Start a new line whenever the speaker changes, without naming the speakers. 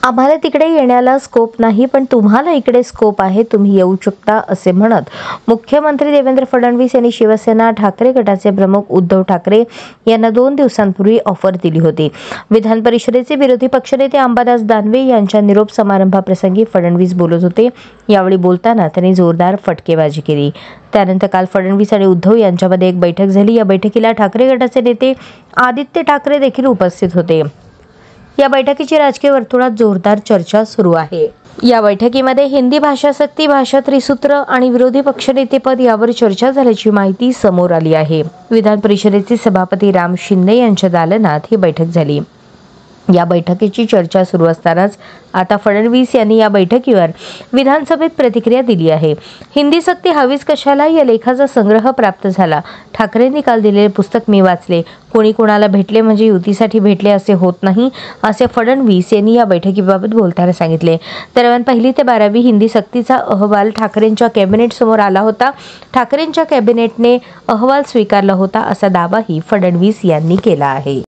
आम्हाला तिकडे येण्याला स्कोप नाही, पण तुम्हाला इकडे स्कोप आहे, तुम्ही येऊ शकता, असे म्हणत मुख्यमंत्री देवेंद्र फडणवीस यांनी शिवसेना ठाकरे गटाचे प्रमुख उद्धव ठाकरे यांना 2 दिवसांपूर्वी ऑफर दिली होती। विधान परिषदेचे विरोधी पक्षनेते अंबादास दानवे यांच्या निरोप समारंभाप्रसंगी फडणवीस बोलत होते। यावेळी बोलताना त्यांनी जोरदार फटकेबाजी केली। त्यानंतर काल फडणवीस आणि उद्धव यांच्यामध्ये एक बैठक झाली। या बैठकीला ठाकरे गटाचे नेते आदित्य ठाकरे देखील उपस्थित होते। या बैठकीची राजकीय वर्तुळात जोरदार चर्चा सुरू आहे। या बैठकीमध्ये हिंदी भाषा सक्ती, भाषा त्रिसूत्र आणि विरोधी पक्षनेतेपद यावर चर्चा झाल्याची माहिती समोर आली आहे। विधान परिषदेचे सभापती राम शिंदे यांच्या दालनात ही बैठक झाली। या बैठकीची चर्चा सुरू असतानाच आता फडणवीस यांनी या बैठकीवर विधानसभेत प्रतिक्रिया दिली आहे। हिंदी सक्ती हवीच कशाला या लेखाचा संग्रह प्राप्त झाला। ठाकरेंनी काल दिलेले पुस्तक मी वाचले। कोणी कोणाला भेटले म्हणजे युतीसाठी भेटले असे होत नाही, असे फडणवीस यांनी या बैठकीबाबत बोलताना सांगितले। दरम्यान 1ली ते 12वी हिंदी सक्तीचा अहवाल ठाकरेंच्या कॅबिनेट समोर आला होता। ठाकरेंच्या कॅबिनेटने अहवाल स्वीकारला होता, असा दावाही फडणवीस यांनी केला आहे।